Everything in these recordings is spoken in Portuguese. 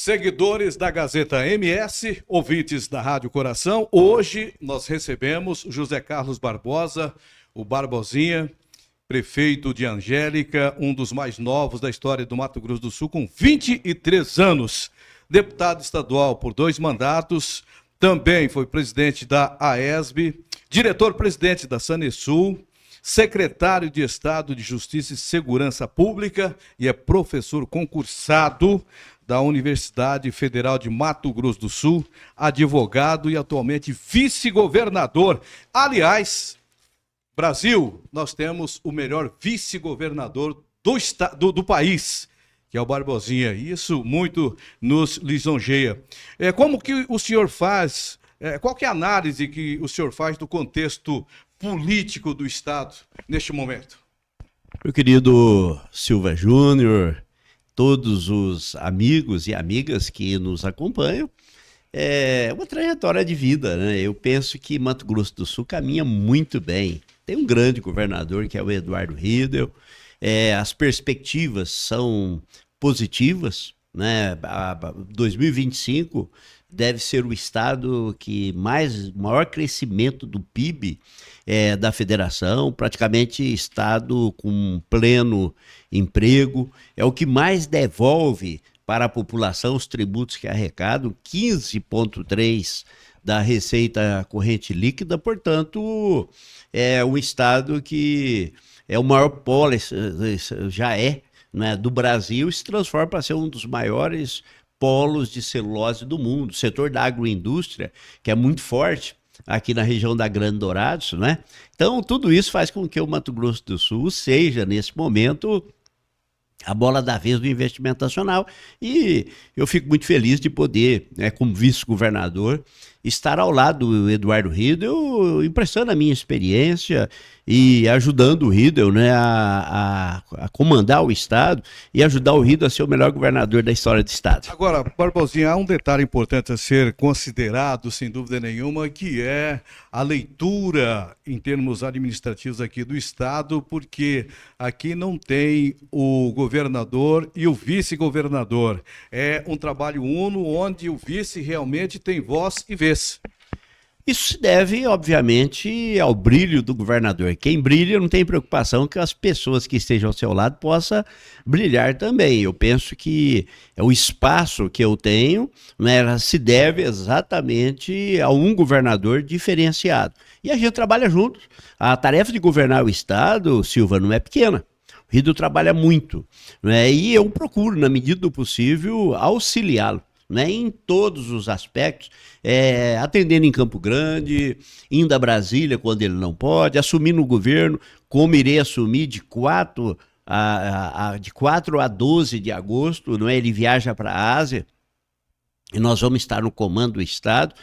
Seguidores da Gazeta MS, ouvintes da Rádio Coração, hoje nós recebemos José Carlos Barbosa, o Barbosinha, prefeito de Angélica, um dos mais novos da história do Mato Grosso do Sul, com 23 anos. Deputado estadual por 2 mandatos, também foi presidente da AESB, diretor-presidente da Sanesul, secretário de Estado de Justiça e Segurança Pública e é professor concursado da Universidade Federal de Mato Grosso do Sul, advogado e atualmente vice-governador. Aliás, Brasil, nós temos o melhor vice-governador do país, que é o Barbosinha. Isso muito nos lisonjeia. Como que o senhor faz, qual que é a análise que o senhor faz do contexto político do Estado neste momento? Meu querido Silva Júnior, todos os amigos e amigas que nos acompanham, é uma trajetória de vida, né? Eu penso que Mato Grosso do Sul caminha muito bem. Tem um grande governador que é o Eduardo Riedel, as perspectivas são positivas, né? 2025 deve ser o estado que maior crescimento do PIB da federação, praticamente estado com pleno emprego, é o que mais devolve para a população os tributos que arrecadam, 15,3% da receita corrente líquida, portanto, é um estado que é o maior polo, já né, do Brasil, e se transforma para ser um dos maiores polos de celulose do mundo. O setor da agroindústria, que é muito forte aqui na região da Grande Dourados, né? Então, tudo isso faz com que o Mato Grosso do Sul seja, nesse momento, a bola da vez do investimento nacional. E eu fico muito feliz de poder, como vice-governador, estar ao lado do Eduardo Riedel, emprestando a minha experiência e ajudando o Riedel, né, a comandar o Estado e ajudar o Riedel a ser o melhor governador da história do Estado. Agora, Barbosinha, há um detalhe importante a ser considerado, sem dúvida nenhuma, que é a leitura em termos administrativos aqui do Estado, porque aqui não tem o governador e o vice-governador. É um trabalho uno, onde o vice realmente tem voz e vez. Isso se deve, obviamente, ao brilho do governador. Quem brilha não tem preocupação que as pessoas que estejam ao seu lado possam brilhar também. Eu penso que o espaço que eu tenho, né, se deve exatamente a um governador diferenciado. E a gente trabalha juntos. A tarefa de governar o Estado, Silva, não é pequena. O Riedel trabalha muito, né, e eu procuro, na medida do possível, auxiliá-lo, né, em todos os aspectos, atendendo em Campo Grande, indo a Brasília quando ele não pode, assumindo o governo, como irei assumir de 4 a 12 de agosto, não é? Ele viaja para a Ásia e nós vamos estar no comando do Estado,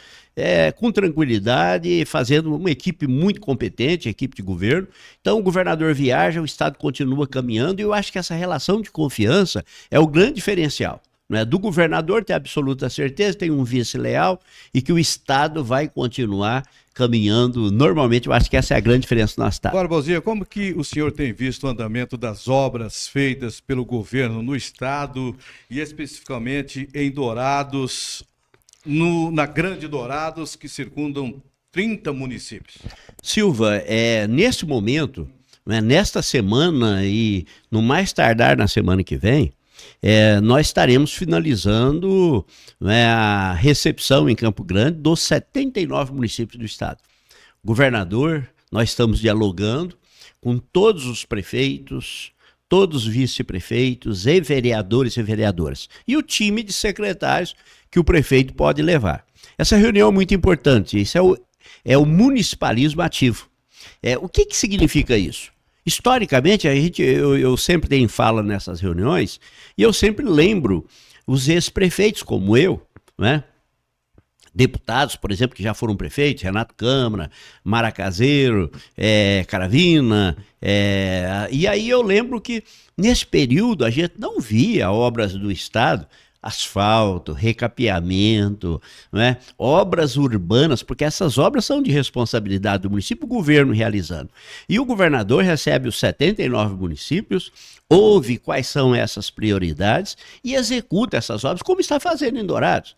com tranquilidade, fazendo uma equipe muito competente, equipe de governo. Então o governador viaja, o Estado continua caminhando, e eu acho que essa relação de confiança é o grande diferencial. Né, do governador ter absoluta certeza, tem um vice leal e que o Estado vai continuar caminhando normalmente. Eu acho que essa é a grande diferença do nosso Estado. Barbosinha, como que o senhor tem visto o andamento das obras feitas pelo governo no Estado e especificamente em Dourados, na Grande Dourados, que circundam 30 municípios? Silva, nesse momento, né, nesta semana e no mais tardar na semana que vem, nós estaremos finalizando, né, a recepção em Campo Grande dos 79 municípios do estado. Governador, nós estamos dialogando com todos os prefeitos, todos os vice-prefeitos e vereadores e vereadoras. E o time de secretários que o prefeito pode levar. Essa reunião é muito importante, isso é o municipalismo ativo. O que significa isso? Historicamente, eu sempre tenho fala nessas reuniões, e eu sempre lembro os ex-prefeitos como eu, né? Deputados, por exemplo, que já foram prefeitos, Renato Câmara, Mara Caseiro, Caravina, e aí eu lembro que nesse período a gente não via obras do Estado asfalto, recapeamento, não é? Obras urbanas, porque essas obras são de responsabilidade do município, o governo realizando. E o governador recebe os 79 municípios, ouve quais são essas prioridades e executa essas obras, como está fazendo em Dourados.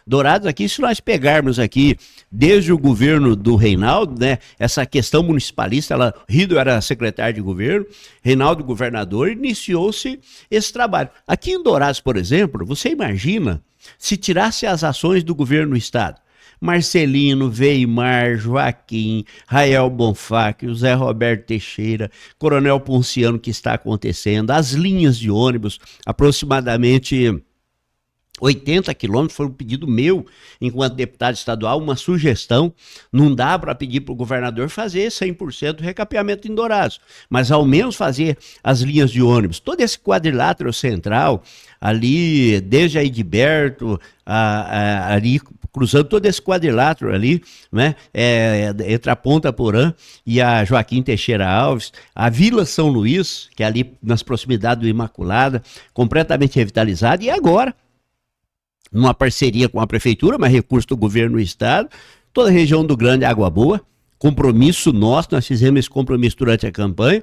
Dourados aqui, se nós pegarmos aqui, desde o governo do Reinaldo, né, essa questão municipalista, Rido era secretário de governo, Reinaldo governador, iniciou-se esse trabalho. Aqui em Dourados, por exemplo, você imagina se tirasse as ações do governo do estado, Marcelino, Weimar, Joaquim, Rael Bonfá, José Roberto Teixeira, Coronel Ponciano, que está acontecendo, as linhas de ônibus, aproximadamente 80 quilômetros, foi um pedido meu, enquanto deputado estadual, uma sugestão. Não dá para pedir para o governador fazer 100% do recapeamento em Dourados, mas ao menos fazer as linhas de ônibus. Todo esse quadrilátero central, ali, desde a Edilberto, ali, cruzando todo esse quadrilátero ali, né, entre a Ponta Porã e a Joaquim Teixeira Alves, a Vila São Luís, que é ali nas proximidades do Imaculada, completamente revitalizada, e agora, numa parceria com a prefeitura, mas recurso do governo do estado, toda a região do Grande Água Boa, compromisso nosso, nós fizemos esse compromisso durante a campanha,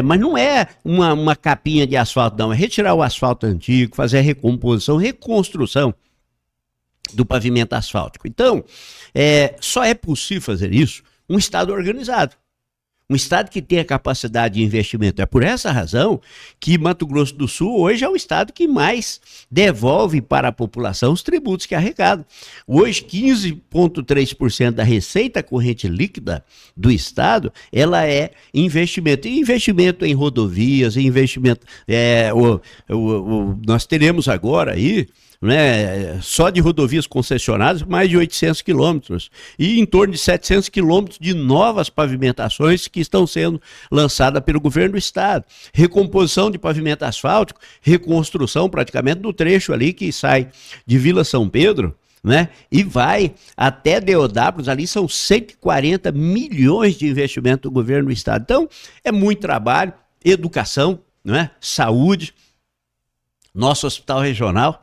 mas não é uma capinha de asfalto, não, é retirar o asfalto antigo, fazer a recomposição, reconstrução do pavimento asfáltico. Então, só é possível fazer isso um estado organizado. Um estado que tem a capacidade de investimento. É por essa razão que Mato Grosso do Sul hoje é o estado que mais devolve para a população os tributos que arrecada. Hoje, 15,3% da receita corrente líquida do estado, ela é investimento. E investimento em rodovias, investimento... nós teremos agora aí, né, só de rodovias concessionadas, mais de 800 quilômetros e em torno de 700 quilômetros de novas pavimentações que estão sendo lançadas pelo governo do estado. Recomposição de pavimento asfáltico, reconstrução praticamente do trecho ali que sai de Vila São Pedro, né, e vai até Deodápolis, ali são 140 milhões de investimento do governo do estado. Então, é muito trabalho, educação, né, saúde, nosso hospital regional,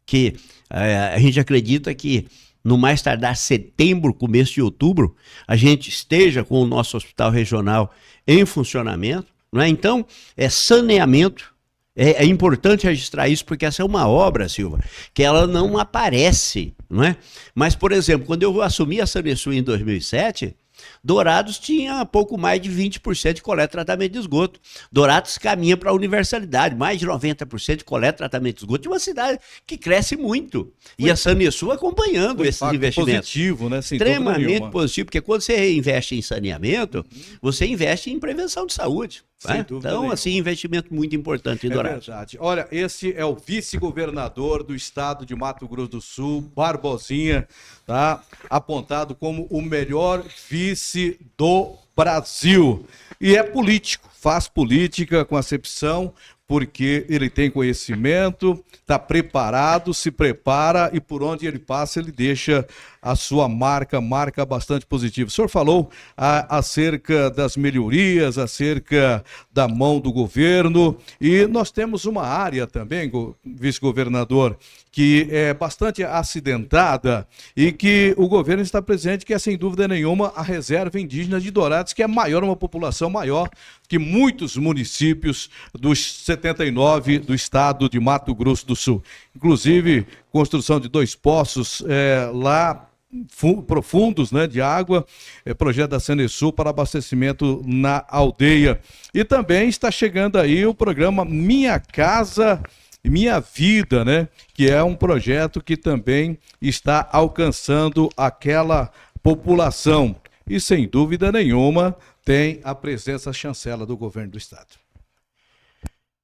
que a gente acredita que no mais tardar setembro, começo de outubro, a gente esteja com o nosso hospital regional em funcionamento, não é? Então, saneamento, é importante registrar isso, porque essa é uma obra, Silva, que ela não aparece, não é? Mas, por exemplo, quando eu assumi a Sanesul em 2007, Dourados tinha pouco mais de 20% de coleta e tratamento de esgoto. Dourados caminha para a universalidade, mais de 90% de coleta e tratamento de esgoto de uma cidade que cresce muito. E a Sanesul acompanhando esses investimentos. Positivo, né? Sem extremamente positivo, porque quando você investe em saneamento, você investe em prevenção de saúde. Né? Então, assim, investimento muito importante em Dourados. Verdade. Olha, esse é o vice-governador do estado de Mato Grosso do Sul, Barbosinha, tá? Apontado como o melhor vice do Brasil. E é político, faz política com acepção, porque ele tem conhecimento, está preparado, se prepara e por onde ele passa ele deixa a sua marca bastante positiva. O senhor falou acerca das melhorias, acerca da mão do governo, e nós temos uma área também, vice-governador, que é bastante acidentada e que o governo está presente, que é sem dúvida nenhuma a reserva indígena de Dourados, que é maior, uma população maior que muitos municípios dos 79 do estado de Mato Grosso do Sul. Inclusive, construção de 2 poços lá profundos, né, de água, projeto da Sanesul para abastecimento na aldeia. E também está chegando aí o programa Minha Casa Minha Vida, né, que é um projeto que também está alcançando aquela população. E sem dúvida nenhuma tem a presença chancela do governo do estado.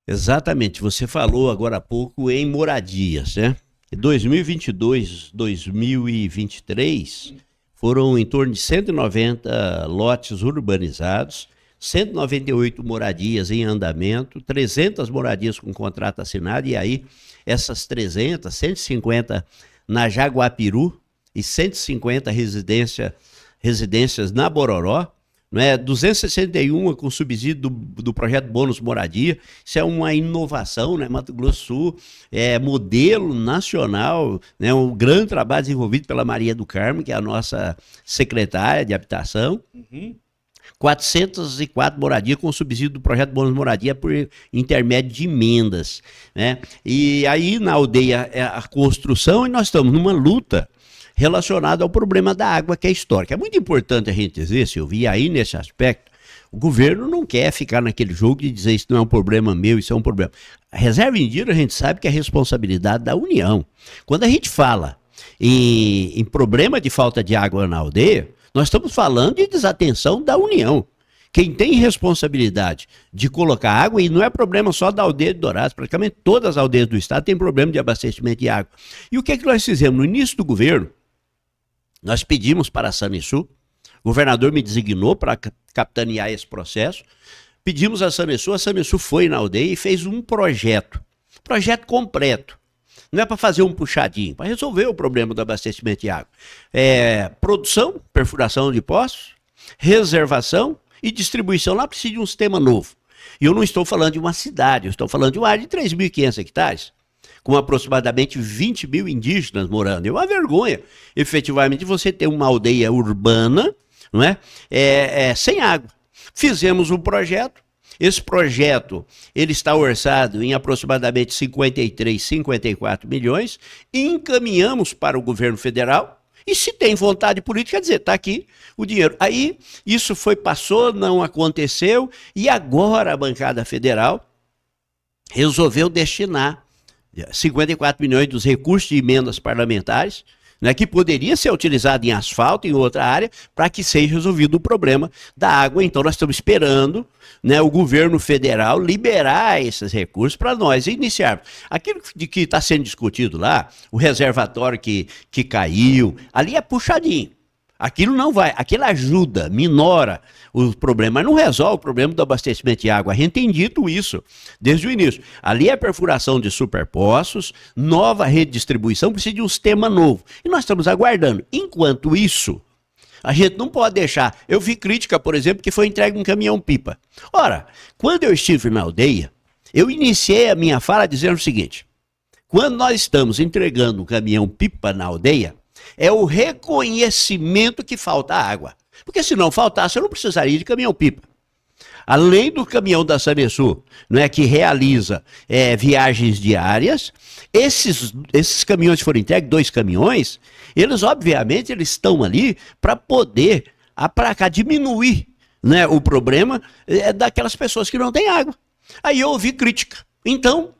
Exatamente, você falou agora há pouco em moradias, né? 2022, 2023 foram em torno de 190 lotes urbanizados, 198 moradias em andamento, 300 moradias com contrato assinado, e aí essas 300, 150 na Jaguapiru e 150 residências na Bororó, né? 261 com subsídio do projeto Bônus Moradia. Isso é uma inovação, né? Mato Grosso do Sul é modelo nacional, né? Um grande trabalho desenvolvido pela Maria do Carmo, que é a nossa secretária de habitação. 404 moradias com subsídio do projeto Bônus Moradia por intermédio de emendas, né? E aí na aldeia é a construção, e nós estamos numa luta relacionada ao problema da água, que é histórica. É muito importante a gente dizer, Silvio, e aí nesse aspecto, o governo não quer ficar naquele jogo de dizer isso não é um problema meu, isso é um problema. A reserva indígena a gente sabe que é responsabilidade da União. Quando a gente fala em problema de falta de água na aldeia, nós estamos falando de desatenção da União. Quem tem responsabilidade de colocar água, e não é problema só da aldeia de Dourados, praticamente todas as aldeias do estado têm problema de abastecimento de água. E o que é que nós fizemos? No início do governo, nós pedimos para a Sanesul, o governador me designou para capitanear esse processo, pedimos a Sanesul foi na aldeia e fez um projeto completo. Não é para fazer um puxadinho, para resolver o problema do abastecimento de água. Produção, perfuração de poços, reservação e distribuição. Lá precisa de um sistema novo. E eu não estou falando de uma cidade, eu estou falando de uma área de 3.500 hectares, com aproximadamente 20 mil indígenas morando. É uma vergonha, efetivamente, você ter uma aldeia urbana, não é? Sem água. Fizemos um projeto. Esse projeto ele está orçado em aproximadamente 53, 54 milhões, e encaminhamos para o governo federal, e se tem vontade política, quer dizer, está aqui o dinheiro. Aí isso passou, não aconteceu, e agora a bancada federal resolveu destinar 54 milhões dos recursos de emendas parlamentares, né, que poderia ser utilizado em asfalto, em outra área, para que seja resolvido o problema da água. Então nós estamos esperando, né, o governo federal liberar esses recursos para nós iniciarmos. Aquilo de que está sendo discutido lá, o reservatório que caiu, ali é puxadinho. Aquilo não vai, aquilo ajuda, minora o problema, mas não resolve o problema do abastecimento de água. A gente tem dito isso desde o início. Ali é perfuração de superpoços, nova rede de distribuição, precisa de um sistema novo. E nós estamos aguardando. Enquanto isso, a gente não pode deixar. Eu vi crítica, por exemplo, que foi entregue um caminhão-pipa. Ora, quando eu estive na aldeia, eu iniciei a minha fala dizendo o seguinte: quando nós estamos entregando um caminhão-pipa na aldeia, é o reconhecimento que falta água. Porque se não faltasse, eu não precisaria de caminhão-pipa. Além do caminhão da Sanesul, né, que realiza viagens diárias, esses caminhões que foram entregues, 2 caminhões, eles obviamente eles estão ali para poder aplacar, diminuir, né, o problema daquelas pessoas que não têm água. Aí eu ouvi crítica. Então,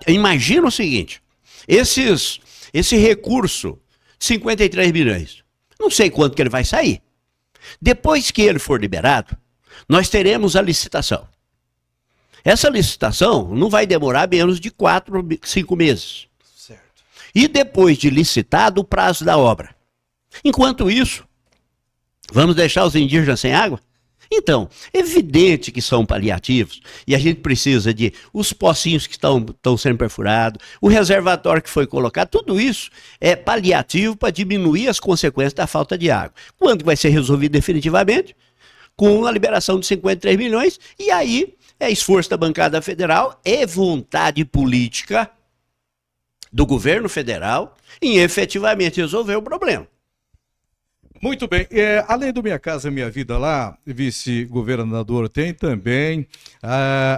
imagina o seguinte, esse recurso, 53 milhões, não sei quanto que ele vai sair. Depois que ele for liberado, nós teremos a licitação. Essa licitação não vai demorar menos de 4, 5 meses. Certo. E depois de licitado, o prazo da obra. Enquanto isso, vamos deixar os indígenas sem água? Então, evidente que são paliativos, e a gente precisa de os pocinhos que estão sendo perfurados, o reservatório que foi colocado, tudo isso é paliativo para diminuir as consequências da falta de água. Quando vai ser resolvido definitivamente? Com a liberação de 53 milhões, e aí é esforço da bancada federal e vontade política do governo federal em efetivamente resolver o problema. Muito bem. Além do Minha Casa Minha Vida lá, vice-governador, tem também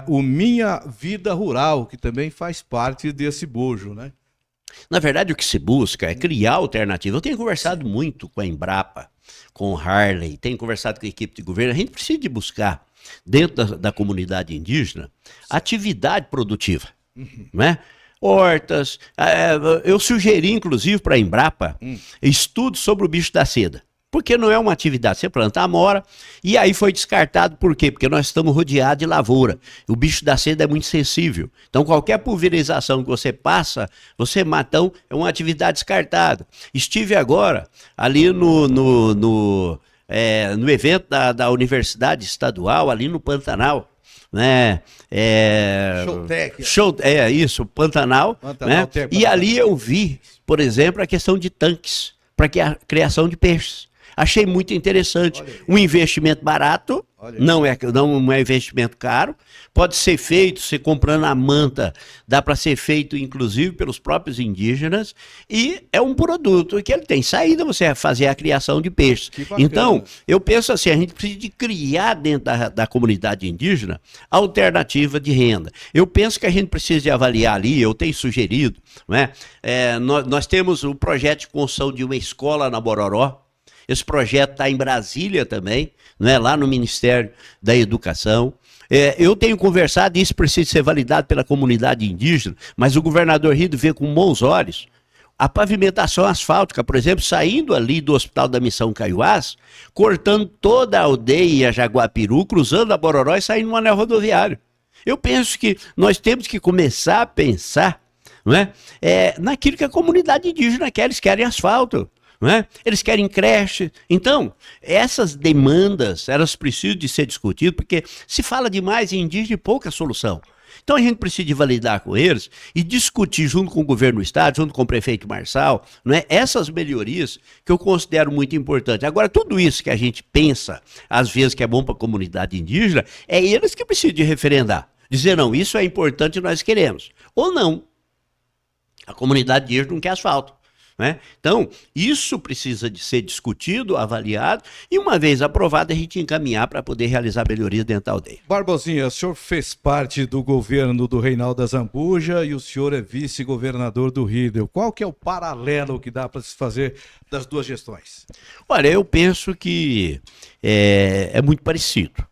o Minha Vida Rural, que também faz parte desse bojo, né? Na verdade, o que se busca é criar alternativa. Eu tenho conversado muito com a Embrapa, com o Harley, tenho conversado com a equipe de governo. A gente precisa de buscar, dentro da comunidade indígena, atividade produtiva, né? Hortas. Eu sugeri, inclusive, para a Embrapa, estudos sobre o bicho da seda. Porque não é uma atividade, você planta a amora, e aí foi descartado, por quê? Porque nós estamos rodeados de lavoura, o bicho da seda é muito sensível, então qualquer pulverização que você passa, você mata, então é uma atividade descartada. Estive agora ali no evento da Universidade Estadual, ali no Pantanal, né? Isso, Pantanal, né? E ali eu vi, por exemplo, a questão de tanques para a criação de peixes. Achei muito interessante. Um investimento barato, não é investimento caro, pode ser feito, você comprando a manta, dá para ser feito inclusive pelos próprios indígenas, e é um produto que ele tem saída, você vai fazer a criação de peixes. Então, eu penso assim, a gente precisa de criar dentro da comunidade indígena alternativa de renda. Eu penso que a gente precisa de avaliar ali, eu tenho sugerido, né? Nós temos o projeto de construção de uma escola na Bororó. Esse projeto está em Brasília também, né, lá no Ministério da Educação. Eu tenho conversado, e isso precisa ser validado pela comunidade indígena, mas o governador Rido vê com bons olhos a pavimentação asfáltica, por exemplo, saindo ali do Hospital da Missão Caiuás, cortando toda a aldeia Jaguapiru, cruzando a Bororó e saindo no anel rodoviário. Eu penso que nós temos que começar a pensar, não é, naquilo que a comunidade indígena quer. Eles querem asfalto, não é? Eles querem creche. Então, essas demandas, elas precisam de ser discutidas, porque se fala demais em indígena e pouca solução. Então a gente precisa de validar com eles e discutir junto com o governo do estado, junto com o prefeito Marçal, não é? Essas melhorias que eu considero muito importantes. Agora, tudo isso que a gente pensa, às vezes que é bom para a comunidade indígena, é eles que precisam de referendar. Dizer, não, isso é importante e nós queremos. Ou não. A comunidade indígena não quer asfalto. Né? Então, isso precisa de ser discutido, avaliado, e uma vez aprovado, a gente encaminhar para poder realizar melhorias dentro da aldeia. Barbosinha, o senhor fez parte do governo do Reinaldo Azambuja e o senhor é vice-governador do Riedel. Qual que é o paralelo que dá para se fazer das duas gestões? Olha, eu penso que é muito parecido.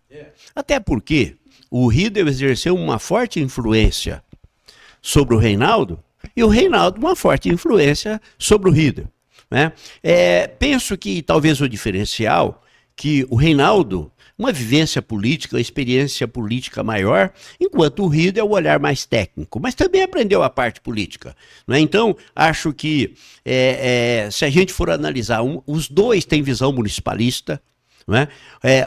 Até porque o Riedel exerceu uma forte influência sobre o Reinaldo, e o Reinaldo uma forte influência sobre o Riedel, né? Penso que talvez o diferencial, que o Reinaldo, uma vivência política, uma experiência política maior, enquanto o Riedel é o olhar mais técnico, mas também aprendeu a parte política, né? Então, acho que se a gente for analisar, os dois têm visão municipalista, né?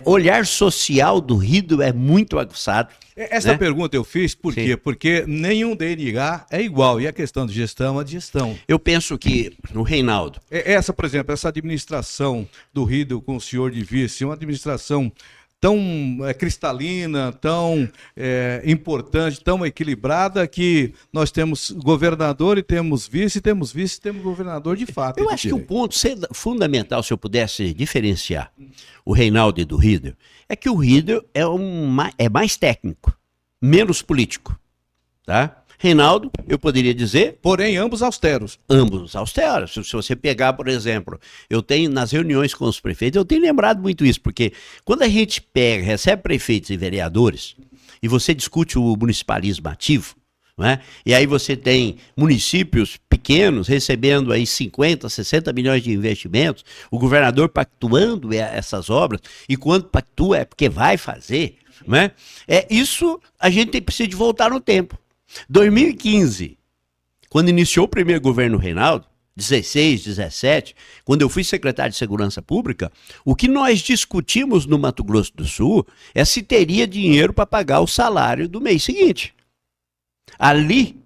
Olhar social do Riedel é muito aguçado. Essa né? pergunta eu fiz por quê? Porque nenhum DNH é igual, e a questão de gestão é de gestão. Eu penso que o Reinaldo... Por exemplo, essa administração do Riedel com o senhor de vice, uma administração tão cristalina, tão importante, tão equilibrada, que nós temos governador e temos vice, temos governador de fato. Eu acho que o ponto fundamental, se eu pudesse diferenciar o Reinaldo e do Riedel, é que o Riedel é mais técnico, menos político, tá? Reinaldo, eu poderia dizer... Porém, ambos austeros. Ambos austeros. Se você pegar, por exemplo, eu tenho, nas reuniões com os prefeitos, eu tenho lembrado muito isso, porque quando a gente recebe prefeitos e vereadores, e você discute o municipalismo ativo, né? E aí você tem municípios pequenos recebendo aí 50, 60 milhões de investimentos, o governador pactuando essas obras, e quando pactua é porque vai fazer, né? Isso a gente precisa de voltar no tempo. 2015, quando iniciou o primeiro governo Reinaldo, 16, 17, quando eu fui secretário de Segurança Pública, o que nós discutimos no Mato Grosso do Sul é se teria dinheiro para pagar o salário do mês seguinte. Ali,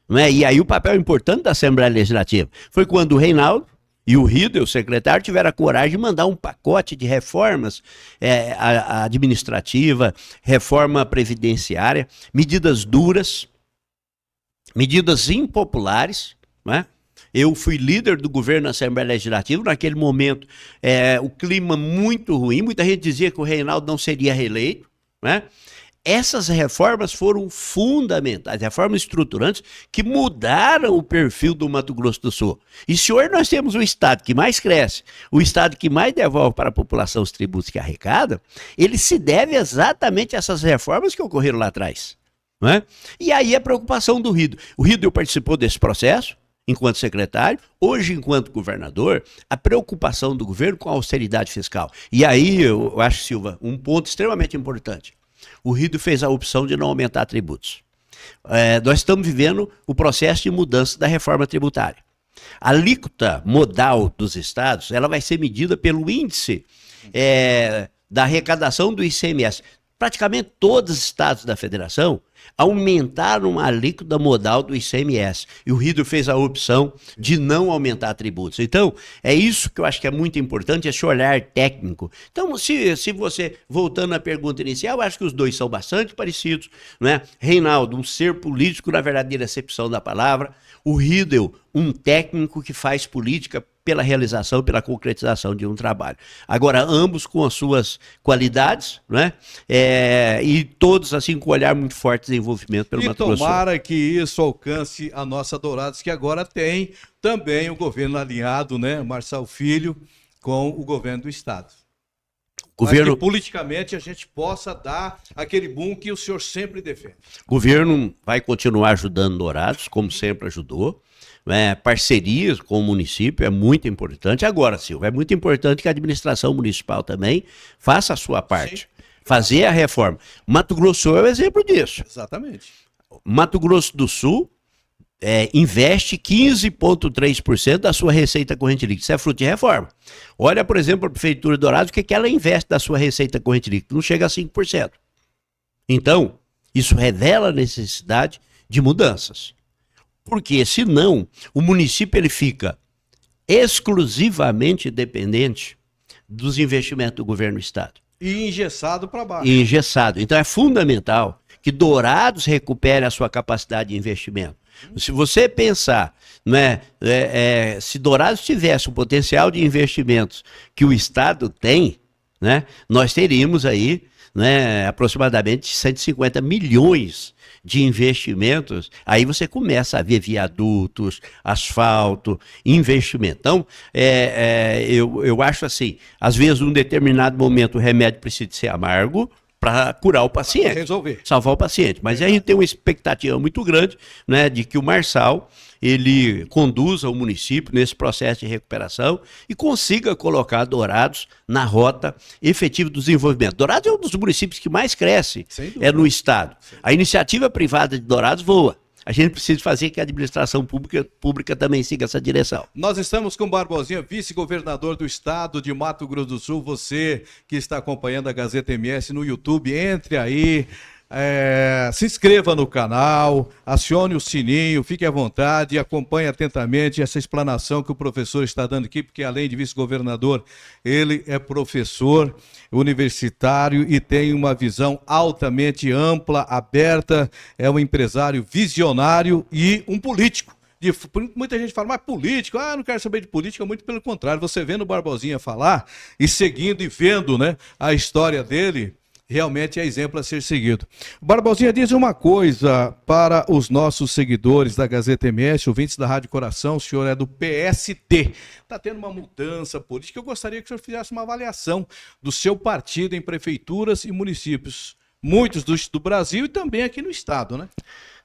né, e aí o papel importante da Assembleia Legislativa foi quando o Reinaldo e o Riedel, o secretário, tiveram a coragem de mandar um pacote de reformas administrativa, reforma previdenciária, medidas duras, medidas impopulares, né? Eu fui líder do governo na Assembleia Legislativa, naquele momento o clima muito ruim, muita gente dizia que o Reinaldo não seria reeleito, né? Essas reformas foram fundamentais, reformas estruturantes que mudaram o perfil do Mato Grosso do Sul. E se hoje nós temos o estado que mais cresce, o estado que mais devolve para a população os tributos que arrecada, ele se deve exatamente a essas reformas que ocorreram lá atrás. Não é? E aí a preocupação do Riedel. O Riedel participou desse processo, enquanto secretário, hoje enquanto governador, a preocupação do governo com a austeridade fiscal. E aí, eu acho, Silva, um ponto extremamente importante. O Riedel fez a opção de não aumentar tributos. Nós estamos vivendo o processo de mudança da reforma tributária. A alíquota modal dos estados, ela vai ser medida pelo índice da arrecadação do ICMS. praticamente todos os estados da federação aumentaram a alíquota modal do ICMS. E o Rieder fez a opção de não aumentar tributos. Então, é isso que eu acho que é muito importante, esse olhar técnico. Então, se você, voltando à pergunta inicial, eu acho que os dois são bastante parecidos, né? Reinaldo, um ser político na verdadeira acepção da palavra. O Rieder, um técnico que faz política pela realização, pela concretização de um trabalho. Agora, ambos com as suas qualidades, né? E todos assim com um olhar muito forte de desenvolvimento pelo Mato Grosso. E tomara que isso alcance a nossa Dourados, que agora tem também o governo alinhado, né, Marçal Filho, com o governo do estado. Governo... que politicamente a gente possa dar aquele boom que o senhor sempre defende. O governo vai continuar ajudando Dourados, como sempre ajudou. Parcerias com o município é muito importante. Agora, Silvio, é muito importante que a administração municipal também faça a sua parte. Sim. Fazer a reforma. Mato Grosso é o exemplo disso. Exatamente. Mato Grosso do Sul investe 15,3% da sua receita corrente líquida. Isso é fruto de reforma. Olha, por exemplo, a Prefeitura de Dourados, o que ela investe da sua receita corrente líquida? Não chega a 5%. Então, isso revela a necessidade de mudanças. Porque, senão, o município ele fica exclusivamente dependente dos investimentos do governo do estado. E engessado para baixo. E engessado. Então, é fundamental que Dourados recupere a sua capacidade de investimento. Se você pensar, se Dourados tivesse o potencial de investimentos que o estado tem, nós teríamos aí aproximadamente 150 milhões de investimentos. Aí você começa a ver viadutos, asfalto, investimento. Então, eu acho assim, às vezes, num determinado momento, o remédio precisa ser amargo para curar o paciente, resolver, salvar o paciente. Mas aí a gente tem uma expectativa muito grande, de que o Marçal ele conduza o município nesse processo de recuperação e consiga colocar Dourados na rota efetiva do desenvolvimento. Dourados é um dos municípios que mais cresce no estado. A iniciativa privada de Dourados voa. A gente precisa fazer que a administração pública também siga essa direção. Nós estamos com Barbosinha, vice-governador do estado de Mato Grosso do Sul. Você que está acompanhando a Gazeta MS no YouTube, entre aí, se inscreva no canal, acione o sininho, fique à vontade e acompanhe atentamente essa explanação que o professor está dando aqui, porque além de vice-governador, ele é professor universitário e tem uma visão altamente ampla, aberta, é um empresário visionário e um político. Muita gente fala, mas político, não quero saber de política, muito pelo contrário. Você vendo o Barbosinha falar e seguindo e vendo, a história dele, realmente é exemplo a ser seguido. Barbosinha, diz uma coisa para os nossos seguidores da Gazeta MS, ouvintes da Rádio Coração, o senhor é do PSD. Está tendo uma mudança política. Eu gostaria que o senhor fizesse uma avaliação do seu partido em prefeituras e municípios, muitos do Brasil e também aqui no estado, né?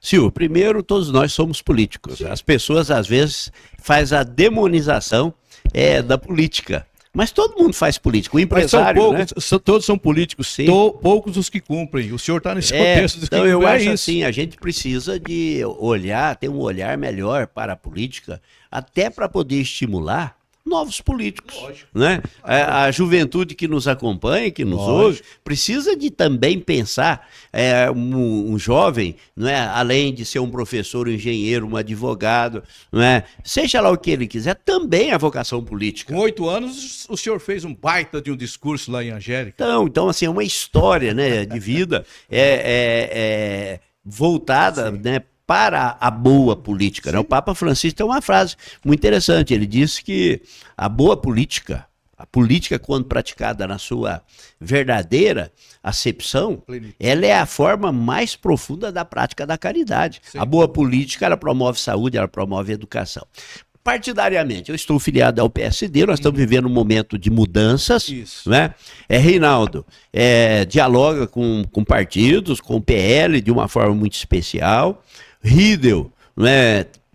Silvio, primeiro, todos nós somos políticos. Sim. As pessoas, às vezes, fazem a demonização da política. Mas todo mundo faz política, o empresário, todos são políticos, poucos os que cumprem. O senhor está nesse contexto. Então eu acho assim, a gente precisa de ter um olhar melhor para a política, até para poder estimular novos políticos. Lógico. A juventude que nos acompanha, que nos ouve, precisa de também pensar, um jovem, além de ser um professor, um engenheiro, um advogado, seja lá o que ele quiser, também a vocação política. Com 8 anos, o senhor fez um baita de um discurso lá em Angélica. Então assim, é uma história de vida voltada, para a boa política. O Papa Francisco tem uma frase muito interessante. Ele disse que a boa política, a política quando praticada na sua verdadeira acepção, ela é a forma mais profunda da prática da caridade. Sim. A boa política, ela promove saúde, ela promove educação. Partidariamente, eu estou filiado ao PSD, nós estamos vivendo um momento de mudanças, Reinaldo dialoga com partidos, com o PL de uma forma muito especial. Rieder,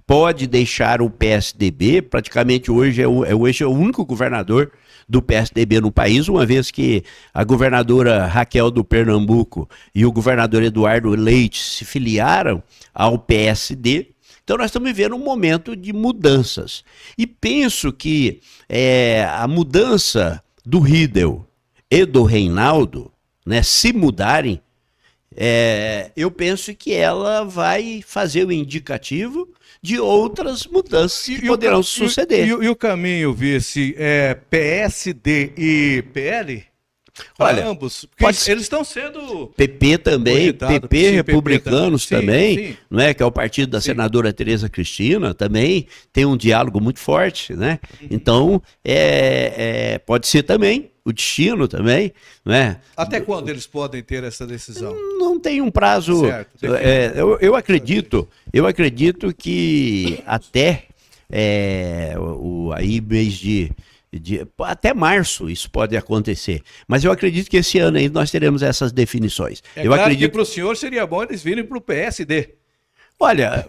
pode deixar o PSDB, praticamente hoje é o único governador do PSDB no país, uma vez que a governadora Raquel do Pernambuco e o governador Eduardo Leite se filiaram ao PSD. Então nós estamos vivendo um momento de mudanças. E penso que a mudança do Rieder e do Reinaldo né, se mudarem, eu penso que ela vai fazer o indicativo de outras mudanças que poderão suceder. E o caminho, vice, PSD e PL? Olha, ambos, eles estão sendo... PP também, PP, sim, republicanos PP também, sim. Não é, que é o partido da senadora Tereza Cristina, também tem um diálogo muito forte, né? Então, pode ser também o destino também, né? Até quando eles podem ter essa decisão? Não tem um prazo. Certo, eu acredito que até aí mês até março isso pode acontecer. Mas eu acredito que esse ano aí nós teremos essas definições. Que para o senhor seria bom eles virem para o PSD. Olha,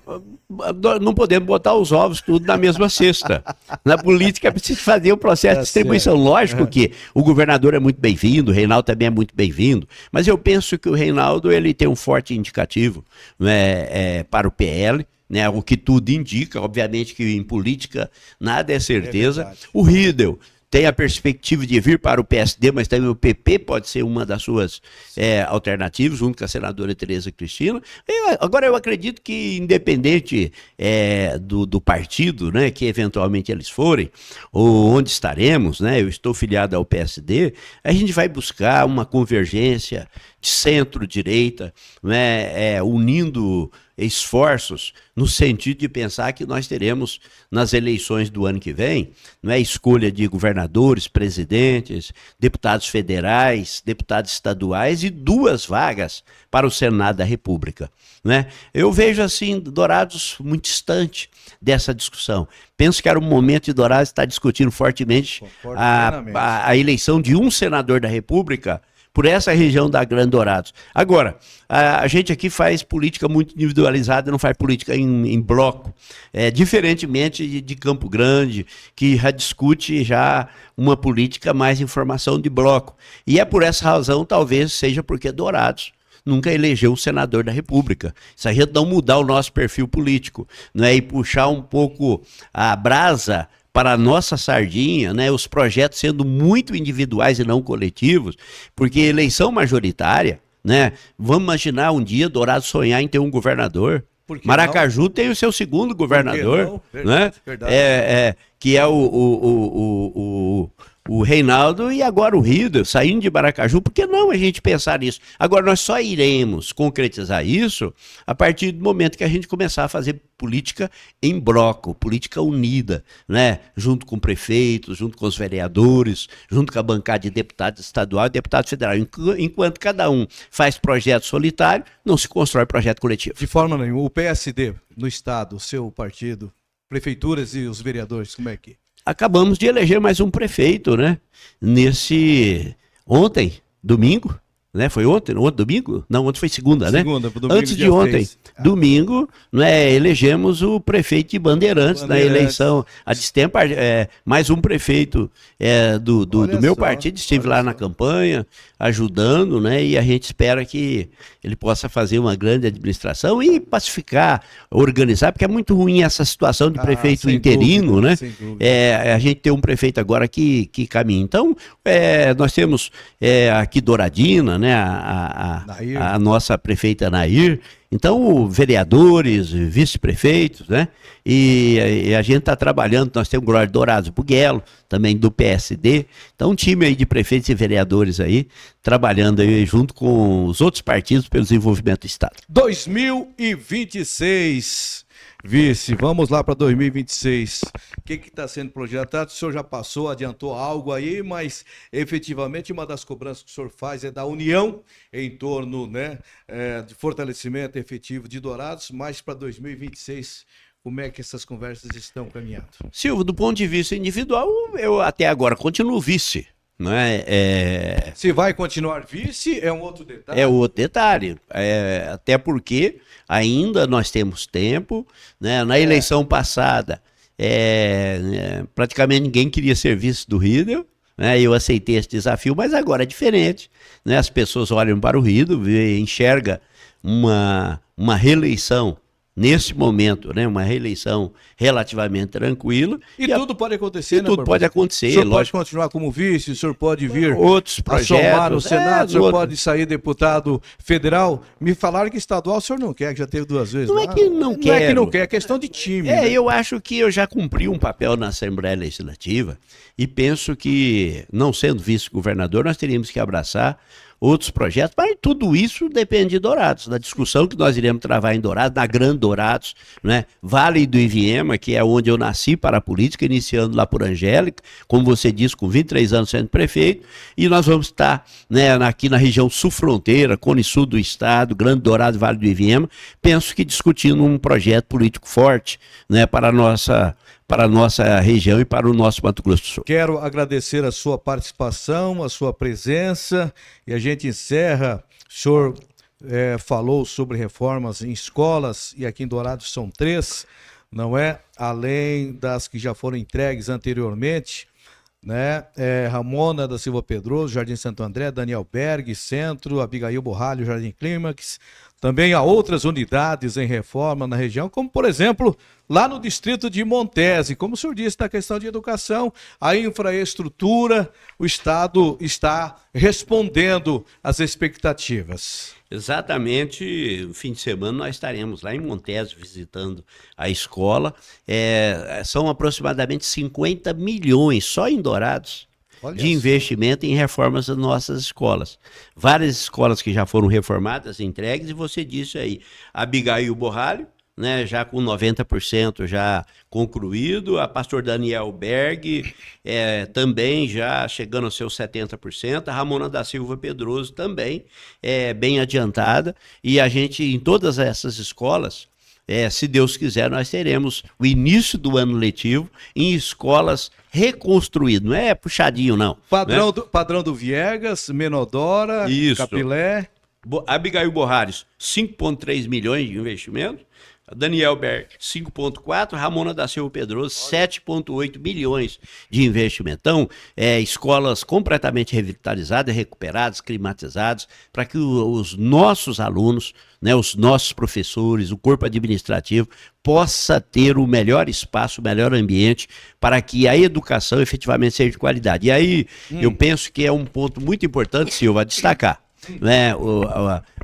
não podemos botar os ovos tudo na mesma cesta. Na política precisa fazer o processo de distribuição. Lógico que o governador é muito bem-vindo, o Reinaldo também é muito bem-vindo, mas eu penso que o Reinaldo ele tem um forte indicativo, né, para o PL, né, o que tudo indica. Obviamente que em política nada é certeza. O Riedel tem a perspectiva de vir para o PSD, mas também o PP pode ser uma das suas alternativas, junto com a senadora Tereza Cristina. Agora, eu acredito que, independente do partido, né, que eventualmente eles forem, ou onde estaremos, né, eu estou filiado ao PSD, a gente vai buscar uma convergência de centro-direita, né, unindo esforços no sentido de pensar que nós teremos nas eleições do ano que vem, não é, escolha de governadores, presidentes, deputados federais, deputados estaduais e 2 vagas para o Senado da República, né? Eu vejo assim Dourados muito distante dessa discussão. Penso que era o momento de Dourados estar discutindo fortemente a eleição de um senador da República por essa região da Grande Dourados. Agora, a gente aqui faz política muito individualizada, não faz política em bloco, diferentemente de Campo Grande, que já discute uma política mais em formação de bloco. E é por essa razão, talvez seja porque Dourados nunca elegeu um senador da República. Se a gente não mudar o nosso perfil político, né, e puxar um pouco a brasa para a nossa sardinha, né, os projetos sendo muito individuais e não coletivos, porque eleição majoritária, né, vamos imaginar um dia Dourados sonhar em ter um governador. Maracaju tem o seu segundo governador, né? Verdade. Que é o Reinaldo e agora o Riedel, saindo de Maracaju. Por que não a gente pensar nisso? Agora, nós só iremos concretizar isso a partir do momento que a gente começar a fazer política em bloco, política unida, né? Junto com prefeitos, junto com os vereadores, junto com a bancada de deputado estadual e deputado federal. Enquanto cada um faz projeto solitário, não se constrói projeto coletivo. De forma nenhuma. O PSD no estado, o seu partido, prefeituras e os vereadores, como é que... Acabamos de eleger mais um prefeito, né? Ontem, domingo, né? Foi ontem domingo? Não, ontem foi segunda, né? Domingo, antes de ontem, domingo, né, elegemos o prefeito de Bandeirantes na eleição a destempo. Mais um prefeito do meu partido esteve lá na campanha, ajudando, né? E a gente espera que ele possa fazer uma grande administração e pacificar, organizar, porque é muito ruim essa situação de prefeito interino, né? A gente tem um prefeito agora que caminha. Então, nós temos aqui Douradina, né? A nossa prefeita Nair. Então, vereadores, vice-prefeitos, né? E a gente está trabalhando, nós temos o Glória Dourados Buguelo, também do PSD. Então, um time aí de prefeitos e vereadores aí, trabalhando aí junto com os outros partidos pelo desenvolvimento do Estado. 2026, vice, vamos lá para 2026. O que está sendo projetado? O senhor já passou, adiantou algo aí, mas efetivamente uma das cobranças que o senhor faz é da união em torno, né, de fortalecimento efetivo de Dourados, mas para 2026, como é que essas conversas estão caminhando? Silvio, do ponto de vista individual, eu até agora continuo vice. Não é? Se vai continuar vice, é um outro detalhe. É outro detalhe. Até porque ainda nós temos tempo, né? Na eleição passada, praticamente ninguém queria ser vice do Riedel, né? Eu aceitei esse desafio, mas agora é diferente, né? As pessoas olham para o Riedel, enxerga uma reeleição nesse momento, né, uma reeleição relativamente tranquila. E tudo pode acontecer, né, tudo pode acontecer. O senhor pode continuar como vice, o senhor pode vir outros projetos, somar no Senado, o senhor pode sair deputado federal. Me falaram que estadual o senhor não quer, que já teve 2 vezes. Não é que não quer. Não é que não quer, é questão de time. Né? Eu acho que eu já cumpri um papel na Assembleia Legislativa e penso que, não sendo vice-governador, nós teríamos que abraçar outros projetos, mas tudo isso depende de Dourados, da discussão que nós iremos travar em Dourados, na Grande Dourados, né? Vale do Iviema, que é onde eu nasci para a política, iniciando lá por Angélica, como você disse, com 23 anos sendo prefeito, e nós vamos estar, né, aqui na região sul-fronteira, Cone Sul do estado, Grande Dourados, Vale do Iviema, penso que discutindo um projeto político forte, né, para a nossa região e para o nosso Mato Grosso do Sul. Quero agradecer a sua participação, a sua presença, e a gente encerra. O senhor falou sobre reformas em escolas, e aqui em Dourados são 3, não é? Além das que já foram entregues anteriormente, né? Ramona da Silva Pedroso, Jardim Santo André, Daniel Berg, Centro, Abigail Borralho, Jardim Clímax. Também há outras unidades em reforma na região, como, por exemplo, lá no distrito de Montese. Como o senhor disse, na questão de educação, a infraestrutura, o Estado está respondendo às expectativas. Exatamente, no fim de semana nós estaremos lá em Montese visitando a escola. São aproximadamente 50 milhões só em Dourados de investimento em reformas das nossas escolas. Várias escolas que já foram reformadas, entregues, e você disse aí, Abigail Borralho, né, já com 90% já concluído, a pastor Daniel Berg também já chegando aos seus 70%, a Ramona da Silva Pedroso também bem adiantada, e a gente, em todas essas escolas, se Deus quiser, nós teremos o início do ano letivo em escolas reconstruídas, não é puxadinho não. Padrão do Viegas, Menodora, isso. Capilé. Abigail Borralhos, 5,3 milhões de investimento. Daniel Berg, 5,4, Ramona da Silva Pedroso, 7,8 milhões de investimento. Então, escolas completamente revitalizadas, recuperadas, climatizadas, para que os nossos alunos, né, os nossos professores, o corpo administrativo, possa ter o melhor espaço, o melhor ambiente, para que a educação efetivamente seja de qualidade. E aí, eu penso que é um ponto muito importante, Silva, a destacar. Né, o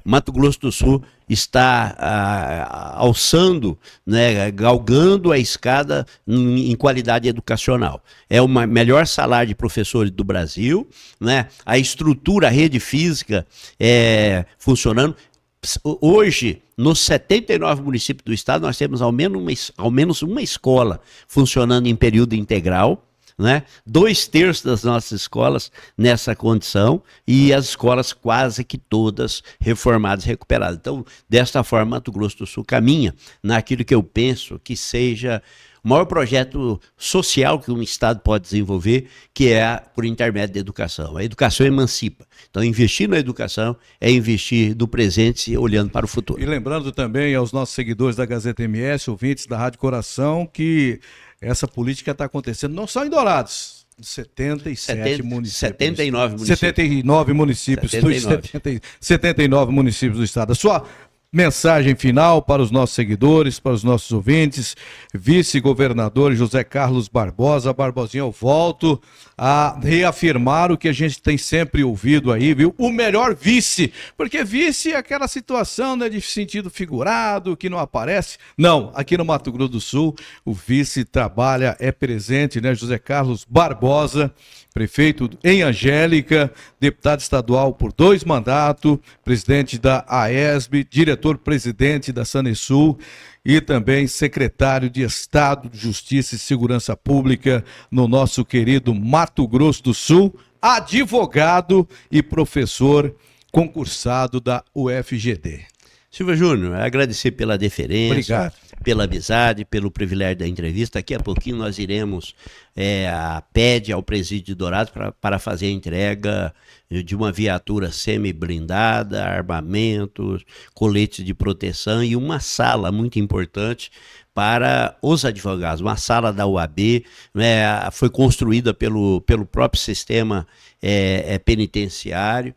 Mato Grosso do Sul está alçando, né, galgando a escada em qualidade educacional. É o melhor salário de professores do Brasil, né, a estrutura, a rede física funcionando. Hoje, nos 79 municípios do estado, nós temos ao menos uma escola funcionando em período integral, né? 2/3 das nossas escolas nessa condição, e as escolas quase que todas reformadas, recuperadas. Então, desta forma, Mato Grosso do Sul caminha naquilo que eu penso que seja o maior projeto social que um estado pode desenvolver, que é por intermédio da educação. A educação emancipa. Então, investir na educação é investir no presente, olhando para o futuro. E lembrando também aos nossos seguidores da Gazeta MS, ouvintes da Rádio Coração, que essa política está acontecendo não só em Dourados, 79 municípios. 79 municípios. 79 municípios do estado. A sua mensagem final para os nossos seguidores, para os nossos ouvintes, vice-governador José Carlos Barbosa. Barbosinha, eu volto a reafirmar o que a gente tem sempre ouvido aí, viu? O melhor vice, porque vice é aquela situação, né, de sentido figurado, que não aparece. Não, aqui no Mato Grosso do Sul, o vice trabalha, é presente, né? José Carlos Barbosa, prefeito em Angélica, deputado estadual por 2 mandatos, presidente da AESB, diretor-presidente da Sanesul e também secretário de Estado de Justiça e Segurança Pública no nosso querido Mato Grosso do Sul, advogado e professor concursado da UFGD. Silva Júnior, agradecer pela deferência, obrigado, pela amizade, pelo privilégio da entrevista. Daqui a pouquinho nós iremos a PED ao presídio de Dourados para fazer a entrega de uma viatura semi-blindada, armamentos, coletes de proteção e uma sala muito importante para os advogados. Uma sala da UAB, né, foi construída pelo próprio sistema penitenciário,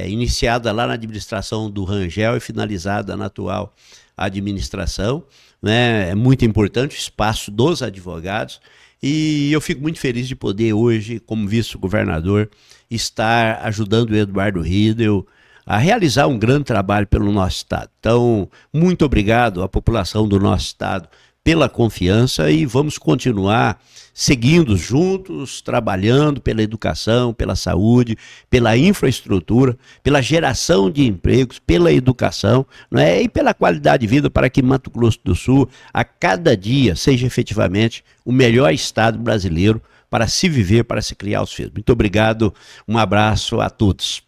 iniciada lá na administração do Rangel e finalizada na atual administração, né? É muito importante o espaço dos advogados e eu fico muito feliz de poder hoje, como vice-governador, estar ajudando o Eduardo Riedel a realizar um grande trabalho pelo nosso estado. Então, muito obrigado à população do nosso estado pela confiança e vamos continuar seguindo juntos, trabalhando pela educação, pela saúde, pela infraestrutura, pela geração de empregos, pela educação, não é? E pela qualidade de vida para que Mato Grosso do Sul, a cada dia, seja efetivamente o melhor estado brasileiro para se viver, para se criar os filhos. Muito obrigado, um abraço a todos.